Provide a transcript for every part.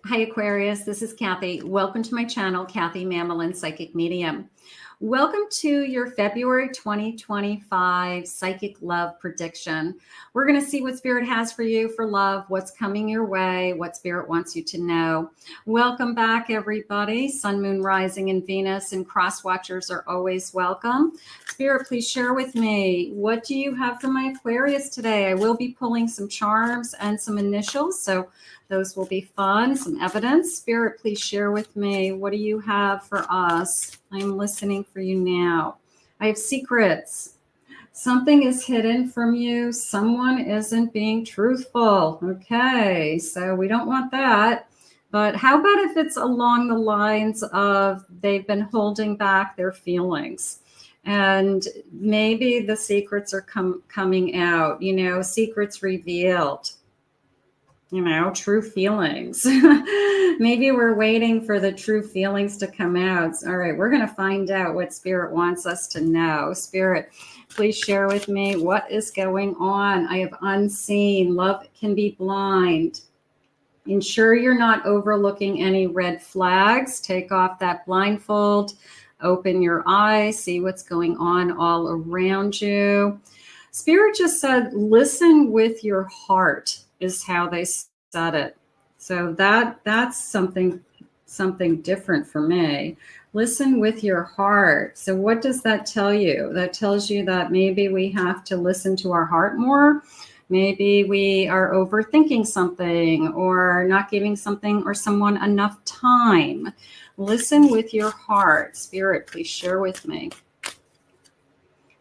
Hi, Aquarius. This is Kathy. Welcome to my channel, Kathy Mamolen, Psychic Medium. Welcome to your February 2025 Psychic Love Prediction. We're going to see what Spirit has for you for love, what's coming your way, what Spirit wants you to know. Welcome back, everybody. Sun, Moon, Rising, and Venus and Cross Watchers are always welcome. Spirit, please share with me. What do you have for my Aquarius today? I will be pulling some charms and some initials, so those will be fun, some evidence. Spirit, please share with me. What do you have for us? I'm listening for you now. I have secrets. Something is hidden from you. Someone isn't being truthful. Okay, so we don't want that. But how about if it's along the lines of they've been holding back their feelings? And maybe the secrets are coming out, you know, secrets revealed. You know, true feelings. Maybe we're waiting for the true feelings to come out. All right, we're going to find out what Spirit wants us to know. Spirit, please share with me what is going on. I have unseen. Love can be blind. Ensure you're not overlooking any red flags. Take off that blindfold. Open your eyes. See what's going on all around you. Spirit just said, listen with your heart. Is how they said it. So that's something different for me. Listen with your heart. So what does that tell you? That tells you that maybe we have to listen to our heart more. Maybe we are overthinking something or not giving something or someone enough time. Listen with your heart. Spirit, please share with me.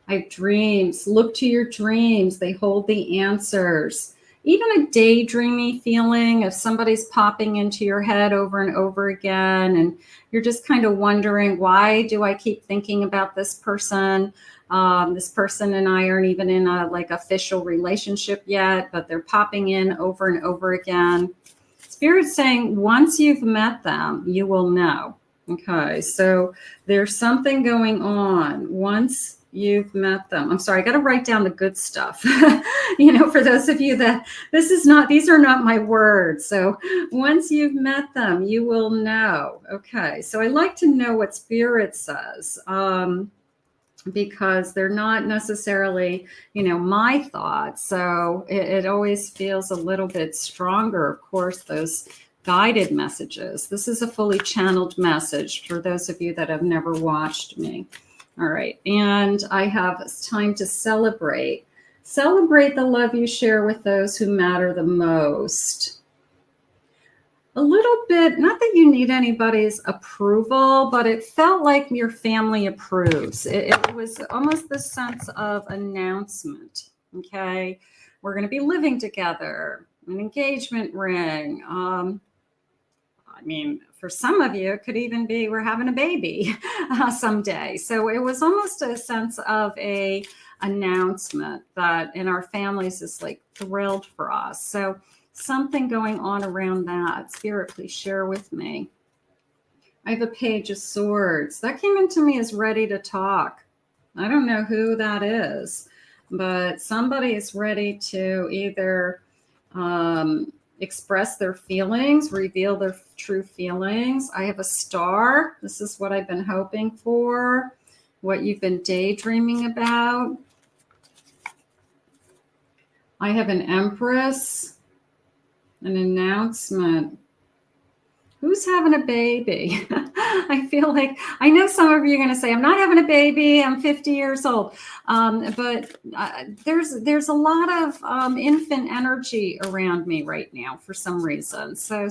I have dreams. Look to your dreams. They hold the answers. Even a daydreamy feeling of somebody's popping into your head over and over again, and you're just kind of wondering, why do I keep thinking about this person? This person and I aren't even in a official relationship yet, but they're popping in over and over again. Spirit's saying once you've met them, you will know. Okay, so there's something going on once you've met them. I'm sorry, I got to write down the good stuff. You know, for those of you that these are not my words. So once you've met them, you will know. Okay, so I like to know what Spirit says because they're not necessarily, you know, my thoughts. So it always feels a little bit stronger. Of course, those guided messages. This is a fully channeled message for those of you that have never watched me. All right, and I have time to celebrate. Celebrate the love you share with those who matter the most. A little bit, not that you need anybody's approval, but it felt like your family approves. It was almost the sense of announcement, okay? We're going to be living together, an engagement ring. I mean, for some of you, it could even be we're having a baby someday. So it was almost a sense of a announcement that in our families is like thrilled for us. So something going on around that. Spirit, please share with me. I have a Page of Swords. That came into me as ready to talk. I don't know who that is, but somebody is ready to either express their feelings, reveal their true feelings. I have a Star. This is what I've been hoping for, what you've been daydreaming about. I have an Empress, an announcement. Who's having a baby? I feel like, I know some of you are going to say, I'm not having a baby, I'm 50 years old. But there's a lot of infant energy around me right now for some reason. So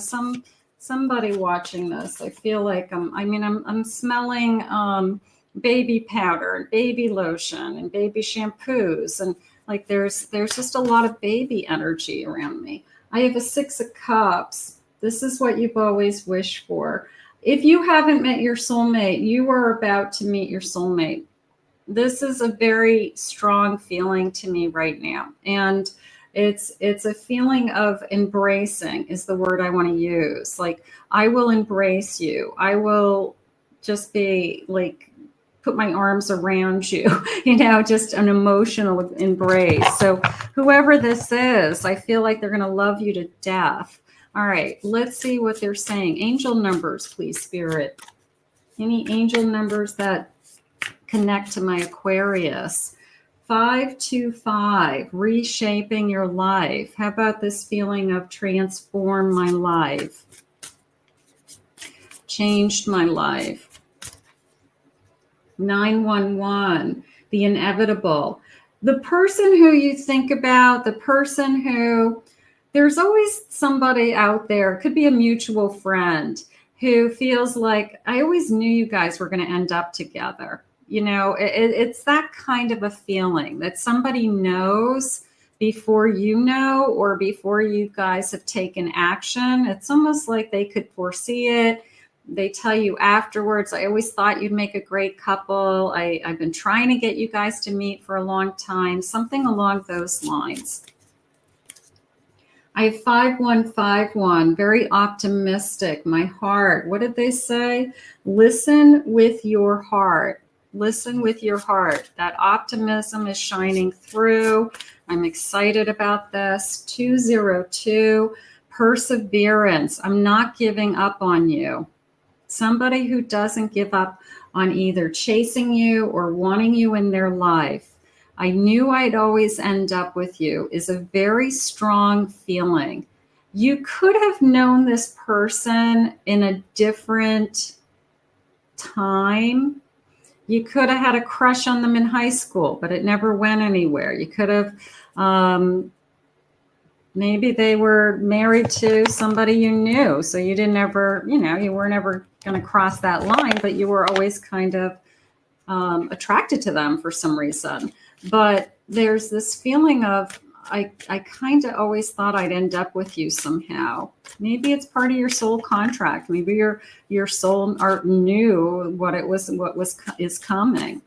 somebody watching this, I feel like I'm smelling baby powder and baby lotion and baby shampoos. And like there's just a lot of baby energy around me. I have a Six of Cups. This is what you've always wished for. If you haven't met your soulmate, you are about to meet your soulmate. This is a very strong feeling to me right now. And it's a feeling of embracing is the word I want to use. Like, I will embrace you. I will just be like, put my arms around you, you know, just an emotional embrace. So whoever this is, I feel like they're going to love you to death. All right, let's see what they're saying. Angel numbers, please, Spirit. Any angel numbers that connect to my Aquarius? 525, reshaping your life. How about this feeling of transform my life? Changed my life. 911, the inevitable. The person who you think about, the person who, there's always somebody out there, it could be a mutual friend, who feels like, I always knew you guys were going to end up together. You know, it's that kind of a feeling that somebody knows before you know, or before you guys have taken action. It's almost like they could foresee it. They tell you afterwards, I always thought you'd make a great couple. I've been trying to get you guys to meet for a long time. Something along those lines. I have 5151, very optimistic. My heart, what did they say? Listen with your heart. Listen with your heart. That optimism is shining through. I'm excited about this. 202, perseverance. I'm not giving up on you. Somebody who doesn't give up on either chasing you or wanting you in their life. I knew I'd always end up with you is a very strong feeling. You could have known this person in a different time. You could have had a crush on them in high school, but it never went anywhere. You could have, maybe they were married to somebody you knew. So you didn't ever, you know, you weren't ever going to cross that line, but you were always kind of attracted to them for some reason. But there's this feeling of, I kind of always thought I'd end up with you somehow. Maybe it's part of your soul contract. Maybe your soul knew what is coming.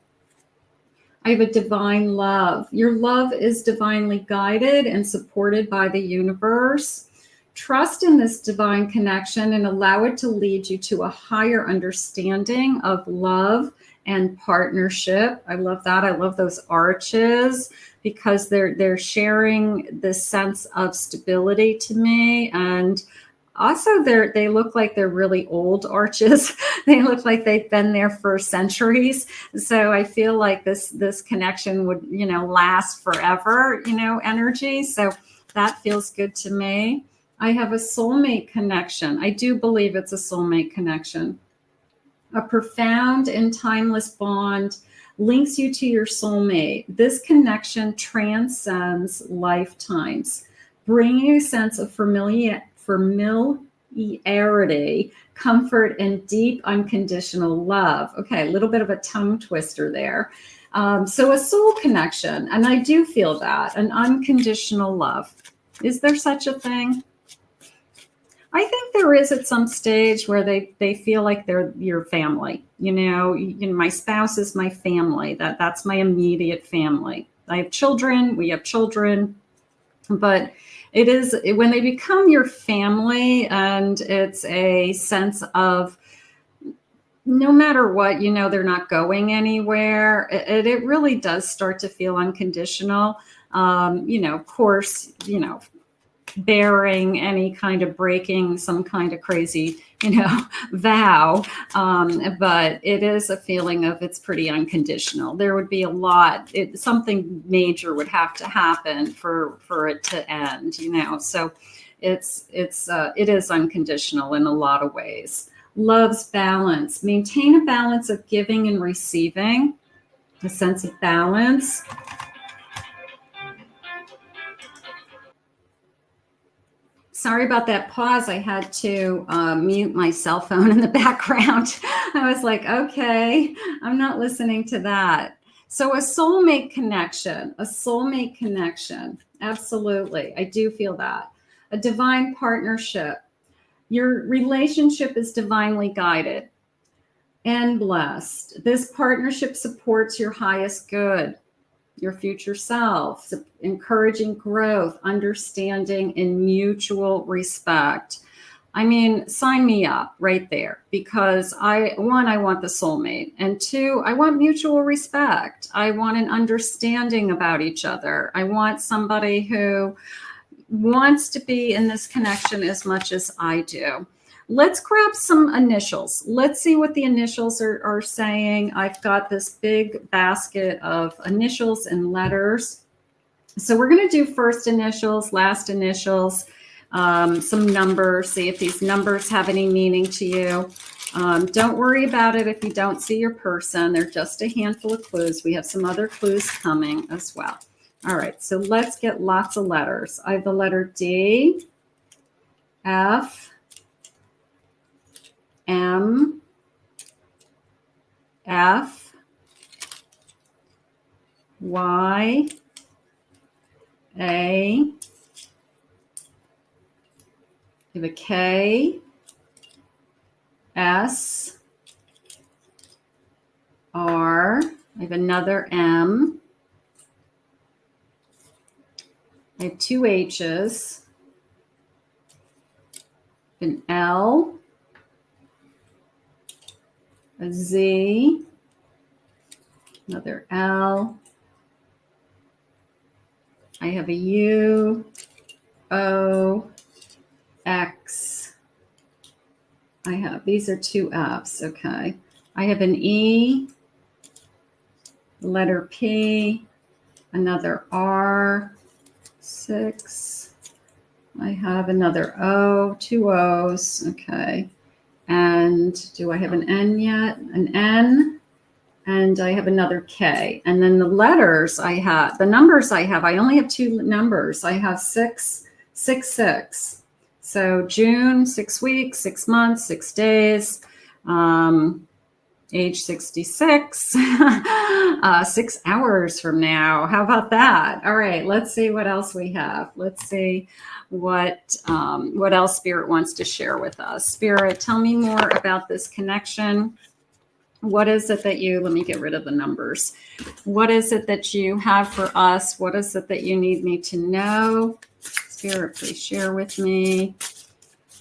I have a divine love. Your love is divinely guided and supported by the universe. Trust in this divine connection and allow it to lead you to a higher understanding of love and partnership. I love that. I love those arches because they're sharing this sense of stability to me. And also they look like they're really old arches. They look like they've been there for centuries. So I feel like this connection would, you know, last forever, you know, energy. So that feels good to me. I have a soulmate connection. I do believe it's a soulmate connection. A profound and timeless bond links you to your soulmate. This connection transcends lifetimes, bringing a sense of familiarity, comfort, and deep unconditional love. Okay, a little bit of a tongue twister there. So a soul connection, and I do feel that, an unconditional love. Is there such a thing? I think there is at some stage where they feel like they're your family. You know, my spouse is my family. That's my immediate family. I have children. We have children. But it is when they become your family, and it's a sense of no matter what, you know, they're not going anywhere. It really does start to feel unconditional. You know, of course, you know, bearing any kind of breaking some kind of crazy, you know, vow. But it is a feeling of it's pretty unconditional. There would be a lot, something major would have to happen for it to end, you know. So it is unconditional in a lot of ways. Love's balance. Maintain a balance of giving and receiving, a sense of balance. Sorry about that pause. I had to mute my cell phone in the background. I was like, okay, I'm not listening to that. So a soulmate connection, absolutely. I do feel that. A divine partnership. Your relationship is divinely guided and blessed. This partnership supports your highest good, your future self, encouraging growth, understanding, and mutual respect. I mean, sign me up right there, because I want the soulmate, and two, I want mutual respect. I want an understanding about each other. I want somebody who, wants to be in this connection as much as I do. Let's grab some initials. Let's see what the initials are saying. I've got this big basket of initials and letters. So we're going to do first initials, last initials, some numbers, see if these numbers have any meaning to you. Don't worry about it if you don't see your person. They're just a handful of clues. We have some other clues coming as well. All right, so let's get lots of letters. I have the letter D, F, M, F, Y, A, I have a K, S, R, I have another M, I have two H's, an L, a Z, another L, I have a U, O, X, I have, these are two F's, okay. I have an E, letter P, another R, 6, I have another O, two O's, okay. And do I have an N yet? An N, and I have another K. And then the letters I have, the numbers I have, I only have two numbers. I have 6, 6, 6. So June, 6 weeks, 6 months, 6 days, age 66, 6 hours from now. How about that? All right, let's see what else we have. Let's see what else Spirit wants to share with us. Spirit, tell me more about this connection. What is it that you, let me get rid of the numbers. What is it that you have for us? What is it that you need me to know? Spirit, please share with me.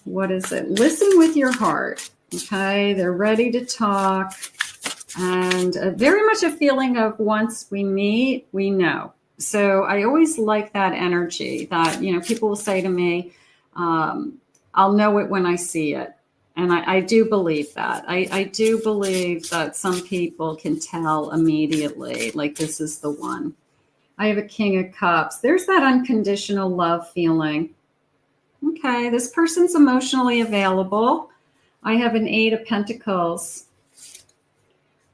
What is it? Listen with your heart. Okay, they're ready to talk. And very much a feeling of once we meet, we know. So I always like that energy that, you know, people will say to me, I'll know it when I see it. And I do believe that. I do believe that some people can tell immediately, like this is the one. I have a King of Cups. There's that unconditional love feeling. Okay, this person's emotionally available. I have an 8 of Pentacles.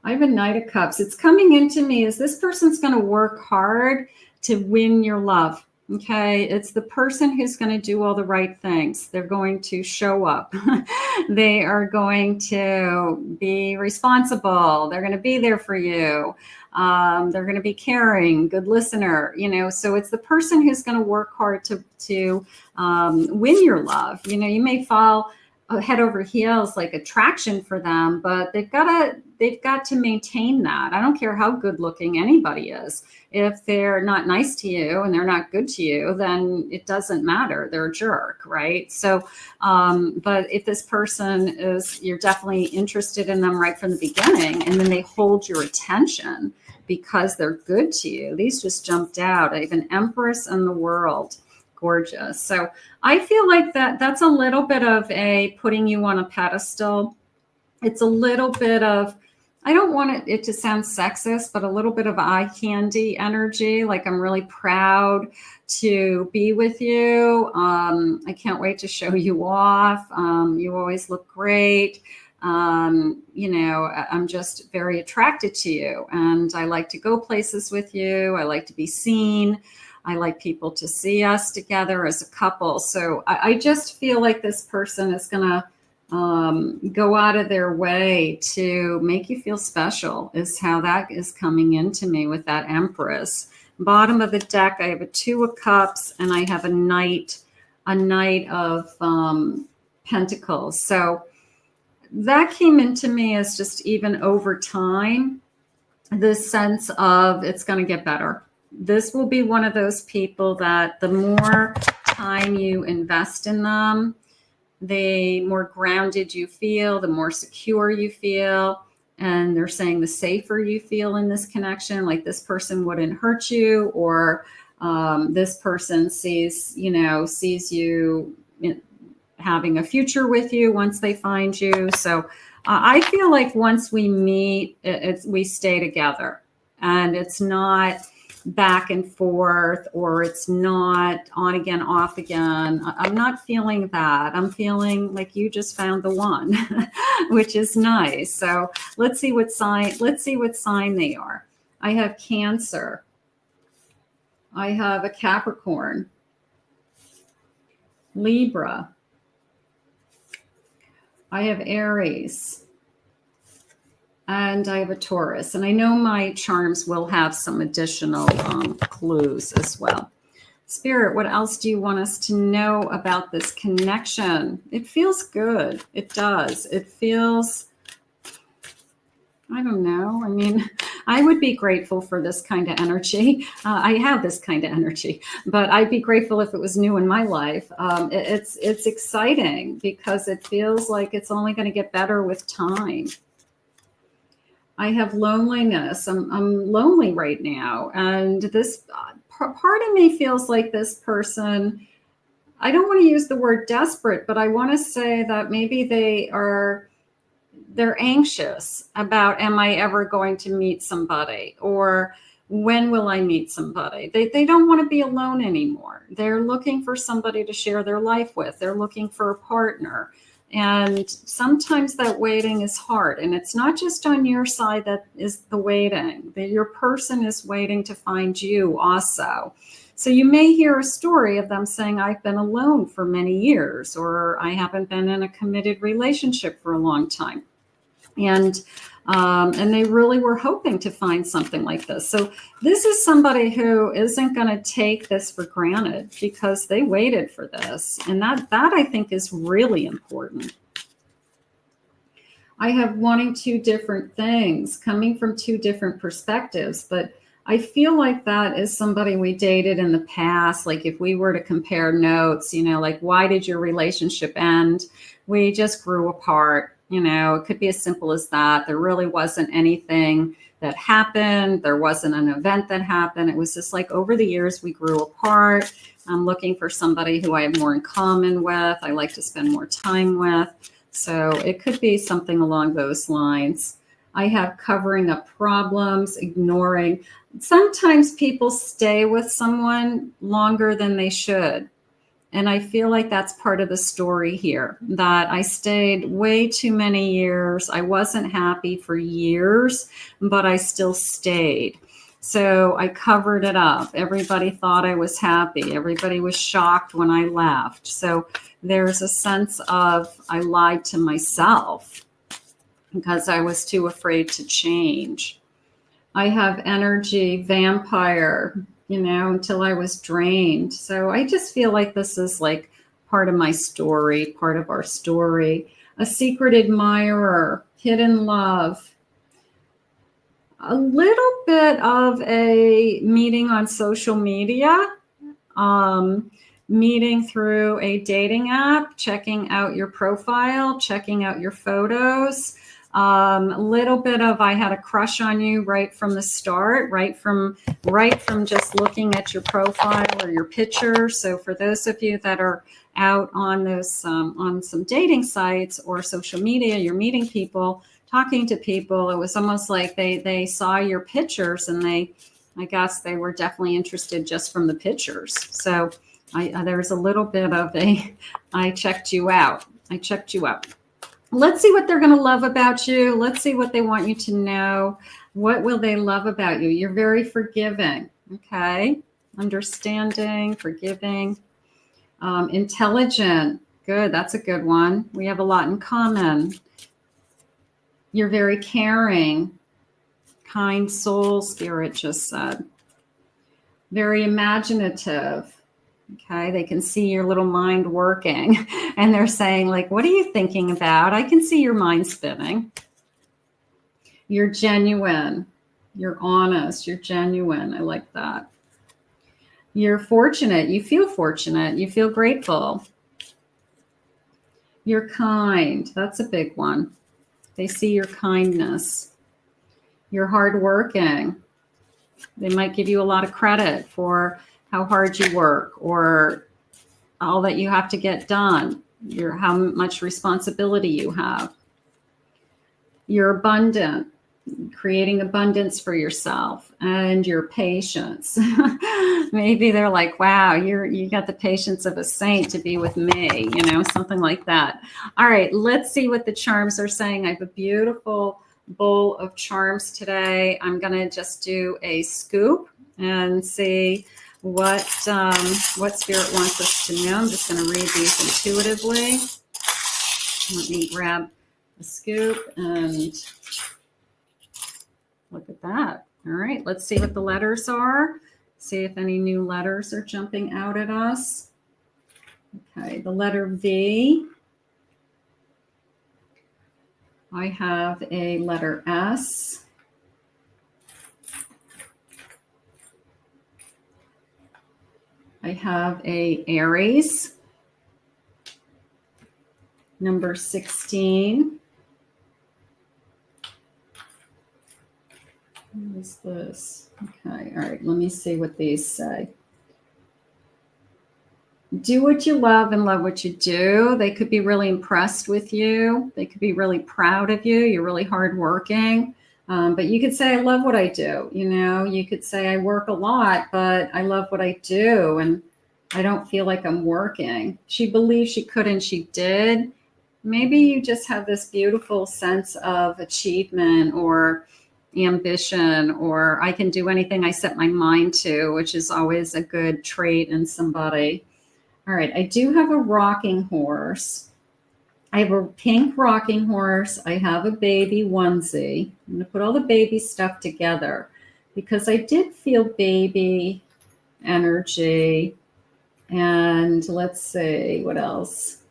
I have a Knight of Cups. It's coming into me as this person's going to work hard to win your love. Okay, it's the person who's going to do all the right things. They're going to show up. They are going to be responsible. They're going to be there for you. They're going to be caring, good listener, you know, so it's the person who's going to work hard to win your love. You know, you may fall head over heels, like attraction for them, but they've got to maintain that. I don't care how good looking anybody is. If they're not nice to you and they're not good to you, then it doesn't matter. They're a jerk, right? So, but if this person is, you're definitely interested in them right from the beginning, and then they hold your attention because they're good to you. These just jumped out. I have an Empress and the World. Gorgeous. So I feel like that's a little bit of a putting you on a pedestal. It's a little bit of, I don't want it to sound sexist, but a little bit of eye candy energy. Like I'm really proud to be with you. I can't wait to show you off. You always look great. You know, I'm just very attracted to you, and I like to go places with you. I like to be seen. I like people to see us together as a couple. So I just feel like this person is going to go out of their way to make you feel special, is how that is coming into me with that Empress. Bottom of the deck, I have a 2 of Cups, and I have a Knight of Pentacles. So that came into me as just even over time, this sense of it's going to get better. This will be one of those people that the more time you invest in them, the more grounded you feel, the more secure you feel. And they're saying the safer you feel in this connection, like this person wouldn't hurt you or This person sees you having a future with you once they find you. So I feel like once we meet, we stay together, and it's not back and forth, or it's not on again, off again. I'm not feeling that. I'm feeling like you just found the one, which is nice. So let's see what sign they are. I have Cancer. I have a Capricorn, Libra. I have Aries, and I have a Taurus. And I know my charms will have some additional clues as well. Spirit, what else do you want us to know about this connection? It feels good. It does. It feels, I don't know. I mean, I would be grateful for this kind of energy. I have this kind of energy, but I'd be grateful if it was new in my life. It's exciting because it feels like it's only going to get better with time. I have loneliness. I'm lonely right now. And this part of me feels like this person, I don't want to use the word desperate, but I want to say that maybe they're anxious about, am I ever going to meet somebody, or when will I meet somebody? They don't want to be alone anymore. They're looking for somebody to share their life with. They're looking for a partner. And sometimes that waiting is hard. And it's not just on your side that is the waiting. Your person is waiting to find you also. So you may hear a story of them saying, I've been alone for many years, or I haven't been in a committed relationship for a long time. And they really were hoping to find something like this. So this is somebody who isn't going to take this for granted, because they waited for this. And that I think is really important. I have wanting two different things, coming from two different perspectives, but I feel like that is somebody we dated in the past. Like if we were to compare notes, like, why did your relationship end? We just grew apart. It could be as simple as that. There really wasn't anything that happened. There wasn't an event that happened. It was just like over the years we grew apart. I'm looking for somebody who I have more in common with. I like to spend more time with. So it could be something along those lines. I have covering up problems, ignoring. Sometimes people stay with someone longer than they should. And I feel like that's part of the story here, that I stayed way too many years. I wasn't happy for years, but I still stayed. So I covered it up. Everybody thought I was happy. Everybody was shocked when I left. So there's a sense of I lied to myself because I was too afraid to change. I have energy, vampire, until I was drained. So I just feel like this is like part of my story, part of our story. A secret admirer, hidden love. A little bit of a meeting on social media, meeting through a dating app, checking out your profile, checking out your photos. A little bit of I had a crush on you right from the start, right from just looking at your profile or your picture. So for those of you that are out on those on some dating sites or social media, you're meeting people, talking to people. It was almost like they saw your pictures, and I guess they were definitely interested just from the pictures. So there's a little bit of I checked you out. I checked you out. Let's see what they're going to love about you. Let's see what they want you to know. What will they love about you? You're very forgiving. Okay. Understanding, forgiving, intelligent. Good. That's a good one. We have a lot in common. You're very caring. Kind soul, Spirit just said. Very imaginative. Okay, they can see your little mind working, and they're saying, like, what are you thinking about? I can see your mind spinning. You're genuine. You're honest. You're genuine. I like that. You're fortunate. You feel fortunate. You feel grateful. You're kind. That's a big one. They see your kindness. You're hardworking. They might give you a lot of credit for how hard you work or all that you have to get done, how much responsibility you have. You're abundant, creating abundance for yourself, and your patience. Maybe they're like, wow, you got the patience of a saint to be with me, you know, something like that. All right, let's see what the charms are saying. I have a beautiful bowl of charms today. I'm going to just do a scoop and see what Spirit wants us to know. I'm just going to read these intuitively. Let me grab the scoop and look at that. All right, let's see what the letters are. See if any new letters are jumping out at us. Okay, the letter V. I have a letter S. I have a Aries. Number 16. What is this? Okay, all right, let me see what these say. Do what you love and love what you do. They could be really impressed with you. They could be really proud of you. You're really hardworking. But you could say, I love what I do. You know, you could say, I work a lot, but I love what I do. And I don't feel like I'm working. She believed she could and she did. Maybe you just have this beautiful sense of achievement or ambition, or I can do anything I set my mind to, which is always a good trait in somebody. All right, I do have a rocking horse. I have a pink rocking horse. I have a baby onesie. I'm going to put all the baby stuff together because I did feel baby energy. And let's see, what else?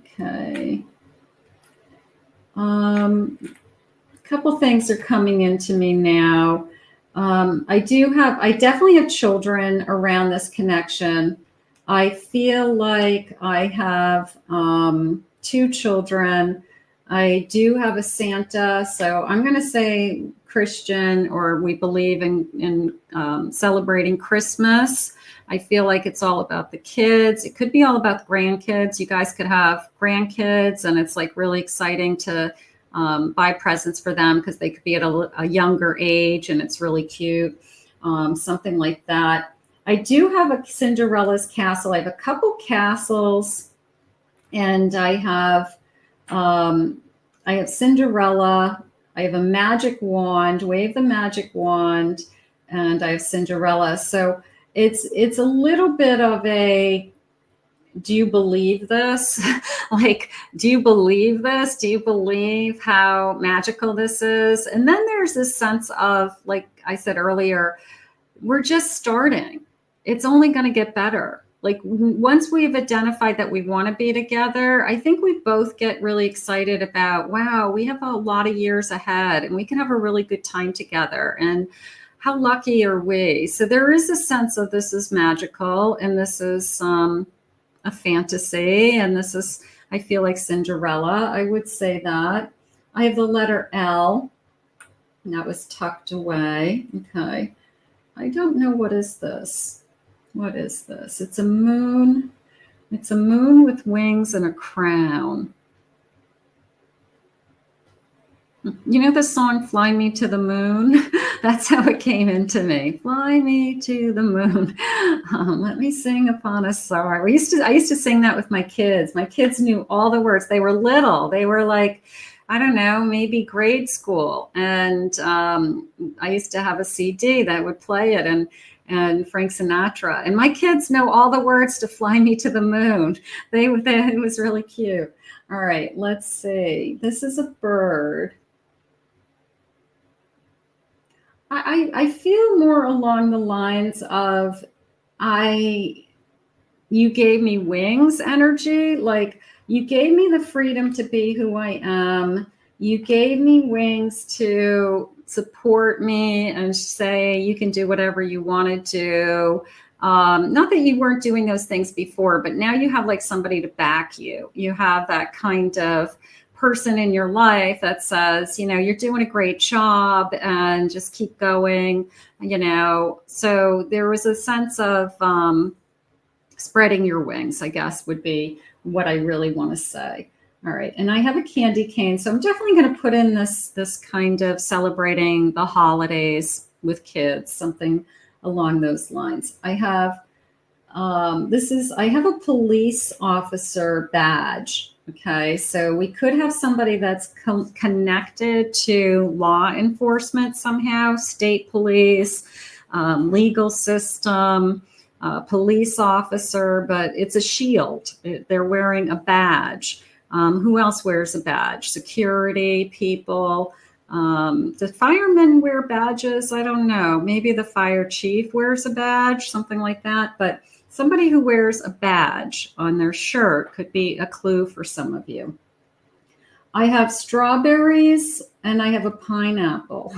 Okay. A couple things are coming into me now. I definitely have children around this connection. I feel like I have 2 children. I do have a Santa, so I'm going to say Christian, or we believe in celebrating Christmas. I feel like it's all about the kids. It could be all about the grandkids. You guys could have grandkids, and it's like really exciting to buy presents for them because they could be at a younger age, and it's really cute. Something like that. I do have a Cinderella's castle. I have a couple castles, and I have Cinderella. I have a magic wand, wave the magic wand, and I have Cinderella. So it's a little bit of a, do you believe this? Like, do you believe this? Do you believe how magical this is? And then there's this sense of, like I said earlier, we're just starting. It's only going to get better. Like once we've identified that we want to be together, I think we both get really excited about, wow, we have a lot of years ahead and we can have a really good time together. And how lucky are we? So there is a sense of this is magical and this is a fantasy. And this is, I feel like Cinderella. I would say that. I have the letter L, and that was tucked away. Okay. I don't know, what is this? What is this? It's a moon. It's a moon with wings and a crown. You know the song Fly Me to the Moon? That's how it came into me. Fly me to the moon. Let me sing upon a star. I used to sing that with my kids. My kids knew all the words. They were little. They were like, I don't know, maybe grade school. And I used to have a CD that would play it and Frank Sinatra. And my kids know all the words to Fly Me to the Moon. It was really cute. All right, let's see. This is a bird. I feel more along the lines of you gave me wings energy. Like you gave me the freedom to be who I am. You gave me wings to support me and say you can do whatever you want to do. Not that you weren't doing those things before, but now you have like somebody to back you. You have that kind of person in your life that says, you're doing a great job and just keep going, So there was a sense of spreading your wings, I guess, would be what I really want to say. All right. And I have a candy cane. So I'm definitely going to put in this kind of celebrating the holidays with kids, something along those lines. I have I have a police officer badge. Okay. So we could have somebody that's connected to law enforcement somehow, state police, legal system, police officer, but it's a shield. They're wearing a badge. Who else wears a badge? Security people. Do firemen wear badges? I don't know. Maybe the fire chief wears a badge, something like that. But somebody who wears a badge on their shirt could be a clue for some of you. I have strawberries and I have a pineapple.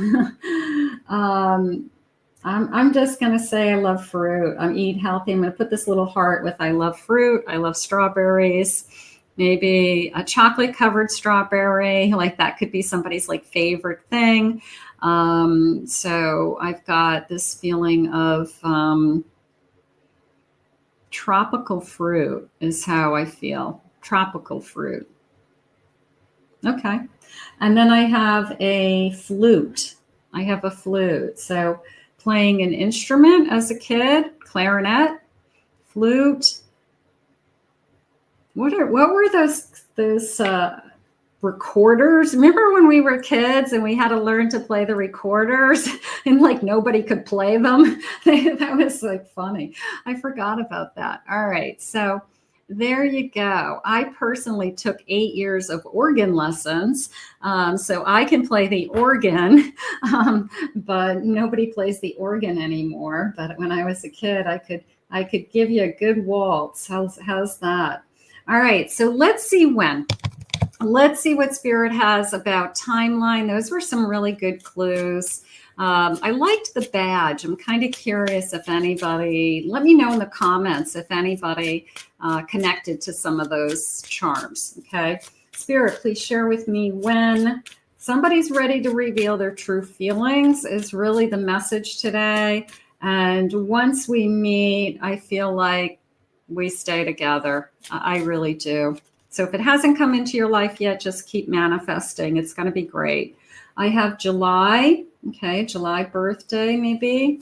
I'm just going to say I love fruit. I'm eat healthy. I'm going to put this little heart with I love fruit. I love strawberries. Maybe a chocolate covered strawberry, like that could be somebody's like favorite thing. So I've got this feeling of tropical fruit is how I feel. Tropical fruit. Okay. And then I have a flute. I have a flute. So playing an instrument as a kid, clarinet, flute. What were those recorders? Remember when we were kids and we had to learn to play the recorders and like nobody could play them? That was like funny. I forgot about that. All right. So there you go. I personally took 8 years of organ lessons. So I can play the organ, but nobody plays the organ anymore. But when I was a kid, I could give you a good waltz. How's that? All right, so let's see when. Let's see what Spirit has about timeline. Those were some really good clues. I liked the badge. I'm kind of curious if anybody, let me know in the comments if anybody connected to some of those charms, okay? Spirit, please share with me when somebody's ready to reveal their true feelings is really the message today. And once we meet, I feel like we stay together. I really do. So if it hasn't come into your life yet, just keep manifesting. It's going to be great. I have July. Okay, July birthday maybe.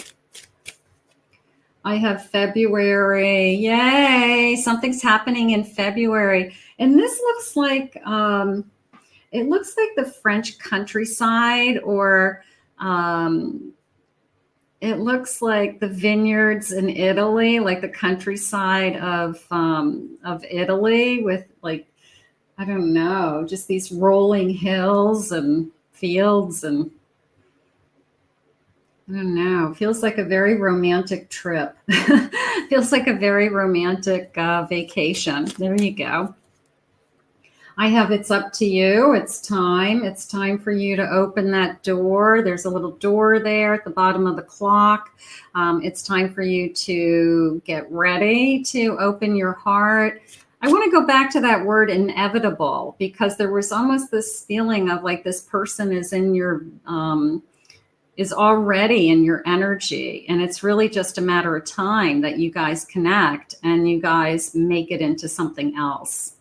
I have February. Yay, something's happening in February. And this looks like, it looks like the French countryside or it looks like the vineyards in Italy, like the countryside of Italy with like, I don't know, just these rolling hills and fields and I don't know. Feels like a very romantic trip. Feels like a very romantic vacation. There you go. I have it's up to you. It's time. It's time for you to open that door. There's a little door there at the bottom of the clock. It's time for you to get ready to open your heart. I want to go back to that word inevitable because there was almost this feeling of like this person is in your, is already in your energy. And it's really just a matter of time that you guys connect and you guys make it into something else.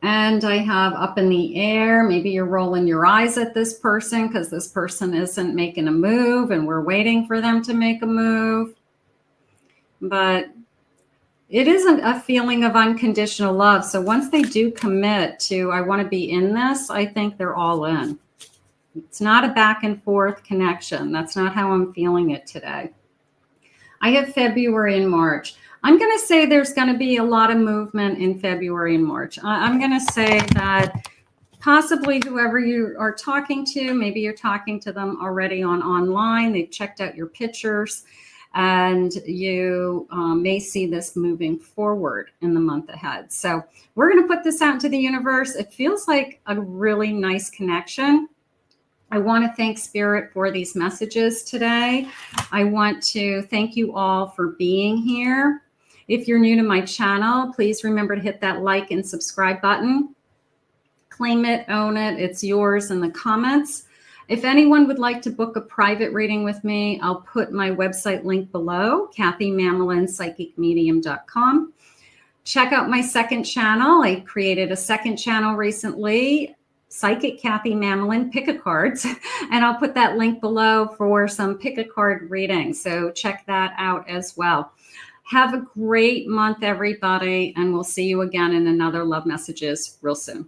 And I have up in the air, maybe you're rolling your eyes at this person because this person isn't making a move and we're waiting for them to make a move. But it isn't a feeling of unconditional love. So once they do commit to, I want to be in this, I think they're all in. It's not a back and forth connection. That's not how I'm feeling it today. I have February and March. I'm going to say there's going to be a lot of movement in February and March. I'm going to say that possibly whoever you are talking to, maybe you're talking to them already online. They've checked out your pictures and you may see this moving forward in the month ahead. So we're going to put this out into the universe. It feels like a really nice connection. I want to thank Spirit for these messages today. I want to thank you all for being here. If you're new to my channel, please remember to hit that like and subscribe button. Claim it, own it. It's yours in the comments. If anyone would like to book a private reading with me, I'll put my website link below, kathymamolenspsychicmedium.com. Check out my second channel. I created a second channel recently, Psychic Kathy Mamolen Pick-a-Cards, and I'll put that link below for some pick-a-card readings. So check that out as well. Have a great month, everybody, and we'll see you again in another Love Messages real soon.